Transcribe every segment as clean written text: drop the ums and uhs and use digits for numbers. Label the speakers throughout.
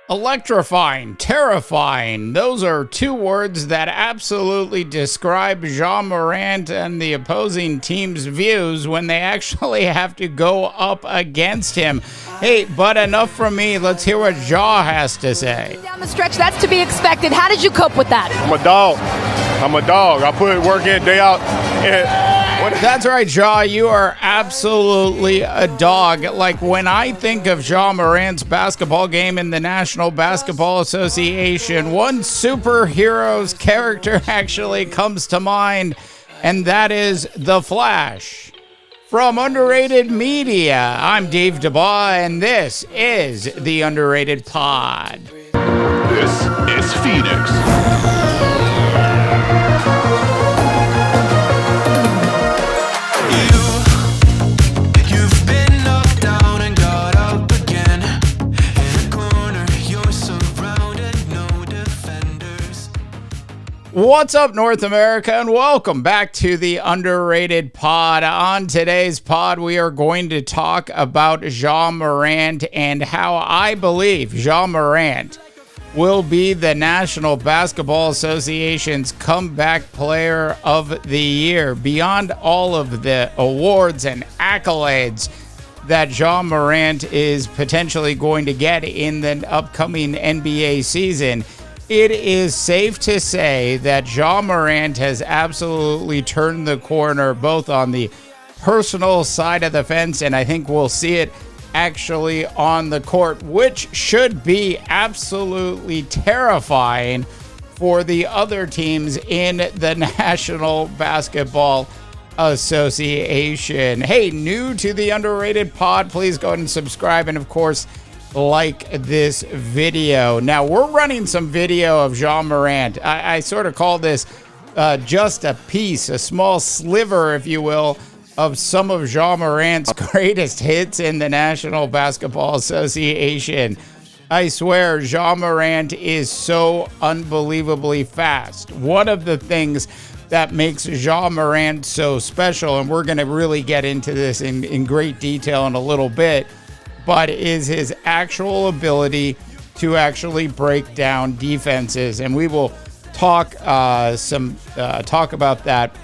Speaker 1: Electrifying, terrifying. Those are two words that absolutely describe Ja Morant and the opposing team's views when they actually have to go up against him. Hey, but enough from me. Let's hear what Ja has to say.
Speaker 2: Down the stretch, that's to be expected. How did you cope with that?
Speaker 3: I'm a dog. I put work in, day out.
Speaker 1: That's right, Ja. You are absolutely a dog. Like, when I think of Ja Morant's basketball game in the National Basketball Association, one superhero's character actually comes to mind, and that is The Flash. From Underrated Media, I'm Dave Dubois, and this is the Underrated Pod.
Speaker 4: This is Phoenix.
Speaker 1: What's up, North America, and welcome back to the Underrated Pod. On today's pod, we are going to talk about Ja Morant and how I believe Ja Morant will be the National Basketball Association's Comeback Player of the Year. Beyond all of the awards and accolades that Ja Morant is potentially going to get in the upcoming NBA season, it is safe to say that Ja Morant has absolutely turned the corner, both on the personal side of the fence, and I think we'll see it actually on the court, which should be absolutely terrifying for the other teams in the National Basketball Association. Hey, new to the Underrated Pod, please go ahead and subscribe, and of course, like this video. Now, we're running some video of Ja Morant. I sort of call this just a piece, a small sliver, if you will, of some of Ja Morant's greatest hits in the National Basketball Association. I swear, Ja Morant is so unbelievably fast. One of the things that makes Ja Morant so special, and we're going to really get into this in great detail in a little bit, but is his actual ability to actually break down defenses. And we will talk about that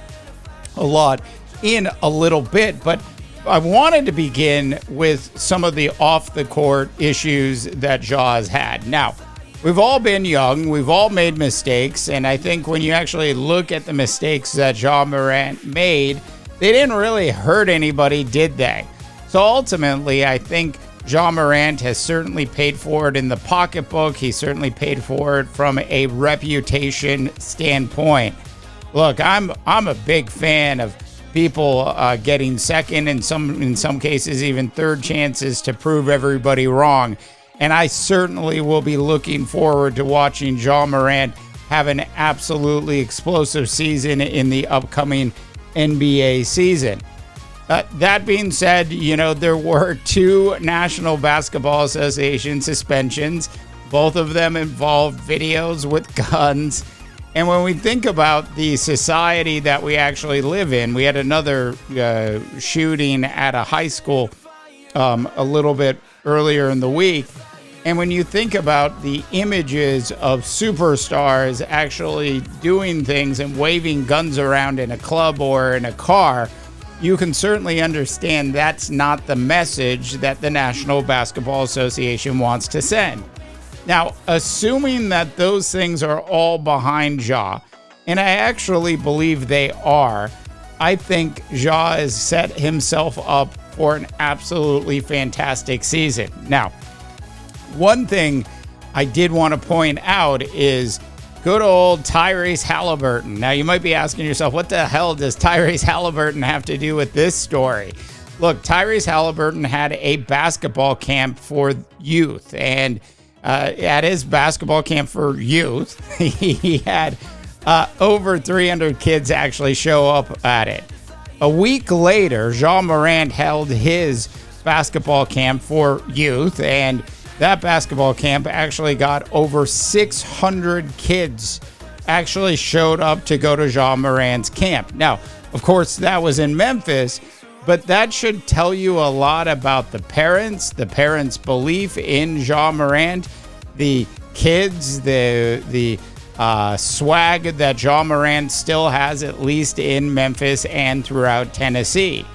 Speaker 1: a lot in a little bit. But I wanted to begin with some of the off-the-court issues that Ja has had. Now, we've all been young. We've all made mistakes. And I think when you actually look at the mistakes that Ja Morant made, they didn't really hurt anybody, did they? So ultimately, I think Ja Morant has certainly paid for it in the pocketbook. He certainly paid for it from a reputation standpoint. Look, I'm a big fan of people getting second and in some cases even third chances to prove everybody wrong. And I certainly will be looking forward to watching Ja Morant have an absolutely explosive season in the upcoming NBA season. That being said, there were two National Basketball Association suspensions. Both of them involved videos with guns. And when we think about the society that we actually live in, we had another shooting at a high school a little bit earlier in the week. And when you think about the images of superstars actually doing things and waving guns around in a club or in a car, you can certainly understand that's not the message that the National Basketball Association wants to send. Now, assuming that those things are all behind Ja, and I actually believe they are, I think Ja has set himself up for an absolutely fantastic season. Now, one thing I did want to point out is good old Tyrese Halliburton. Now, you might be asking yourself, what the hell does Tyrese Halliburton have to do with this story? Look, Tyrese Halliburton had a basketball camp for youth, and at his basketball camp for youth, he had over 300 kids actually show up at it. A week later, Ja Morant held his basketball camp for youth, and that basketball camp actually got over 600 kids actually showed up to go to Ja Morant's camp. Now, of course, that was in Memphis, but that should tell you a lot about the parents' belief in Ja Morant, the kids, the swag that Ja Morant still has, at least in Memphis and throughout Tennessee.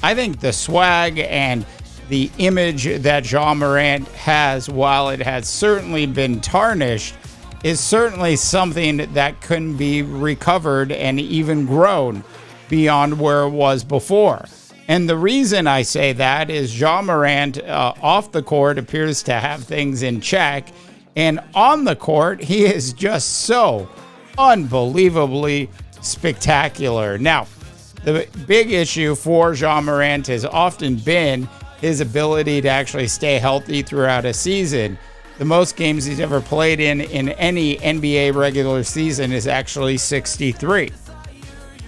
Speaker 1: I think the swag and the image that Ja Morant has, while it has certainly been tarnished, is certainly something that can be recovered and even grown beyond where it was before. And the reason I say that is Ja Morant off the court appears to have things in check, and on the court, he is just so unbelievably spectacular. Now, the big issue for Ja Morant has often been his ability to actually stay healthy throughout a season. The most games he's ever played in any NBA regular season is actually 63.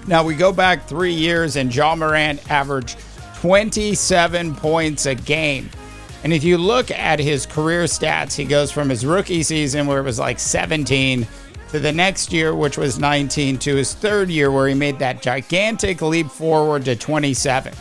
Speaker 1: Now, we go back 3 years, and Ja Morant averaged 27 points a game. And if you look at his career stats, he goes from his rookie season, where it was like 17, to the next year, which was 19, to his third year, where he made that gigantic leap forward to 27.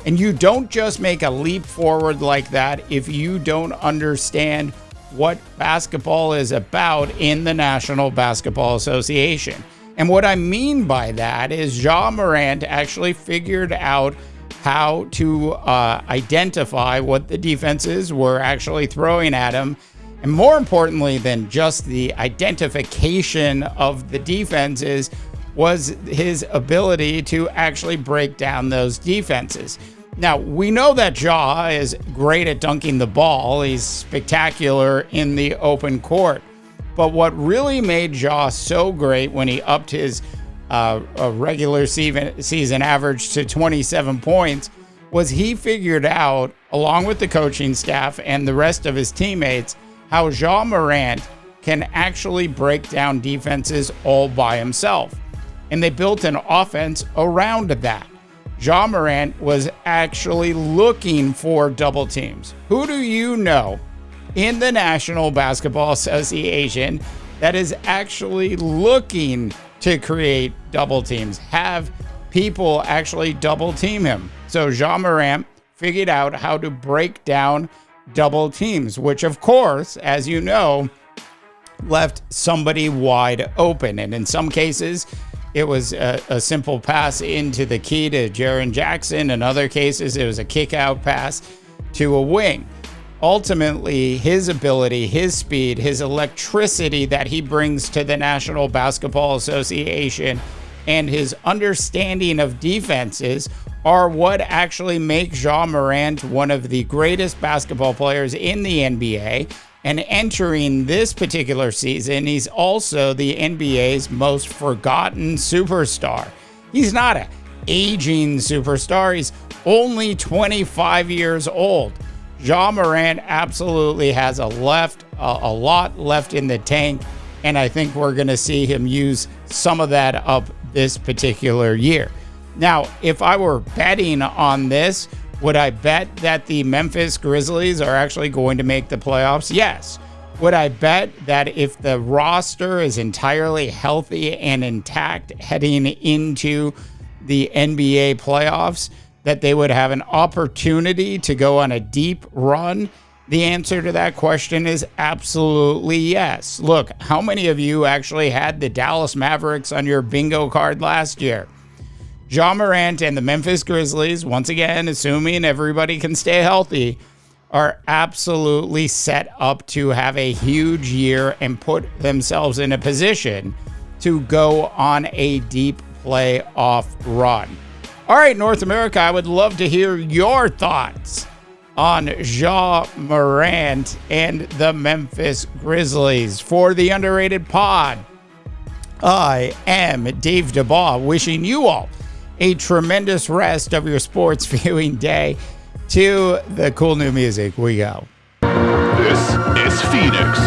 Speaker 1: And you don't just make a leap forward like that if you don't understand what basketball is about in the National Basketball Association. And what I mean by that is Ja Morant actually figured out how to identify what the defenses were actually throwing at him. And more importantly than just the identification of the defenses was his ability to actually break down those defenses. Now, we know that Ja is great at dunking the ball. He's spectacular in the open court. But what really made Ja so great when he upped his regular season average to 27 points was he figured out, along with the coaching staff and the rest of his teammates, how Ja Morant can actually break down defenses all by himself. And they built an offense around that. Ja Morant was actually looking for double teams. Who do you know in the National Basketball Association that is actually looking to create double teams, have people actually double team him? So Ja Morant figured out how to break down double teams, which of course, as you know, left somebody wide open. And in some cases, it was a simple pass into the key to Jaren Jackson. In other cases, it was a kick-out pass to a wing. Ultimately, his ability, his speed, his electricity that he brings to the National Basketball Association, and his understanding of defenses are what actually make Ja Morant one of the greatest basketball players in the NBA. And entering this particular season, he's also the NBA's most forgotten superstar. He's not an aging superstar. He's only 25 years old. Ja Morant absolutely has a lot left in the tank, and I think we're going to see him use some of that up this particular year. Now, if I were betting on this, would I bet that the Memphis Grizzlies are actually going to make the playoffs? Yes. Would I bet that if the roster is entirely healthy and intact heading into the NBA playoffs, that they would have an opportunity to go on a deep run? The answer to that question is absolutely yes. Look, how many of you actually had the Dallas Mavericks on your bingo card last year? Ja Morant and the Memphis Grizzlies, once again, assuming everybody can stay healthy, are absolutely set up to have a huge year and put themselves in a position to go on a deep playoff run. All right, North America, I would love to hear your thoughts on Ja Morant and the Memphis Grizzlies. For the Underrated Pod, I am Dave DeBaugh, wishing you all a tremendous rest of your sports viewing day. To the cool new music we go.
Speaker 4: This is Phoenix.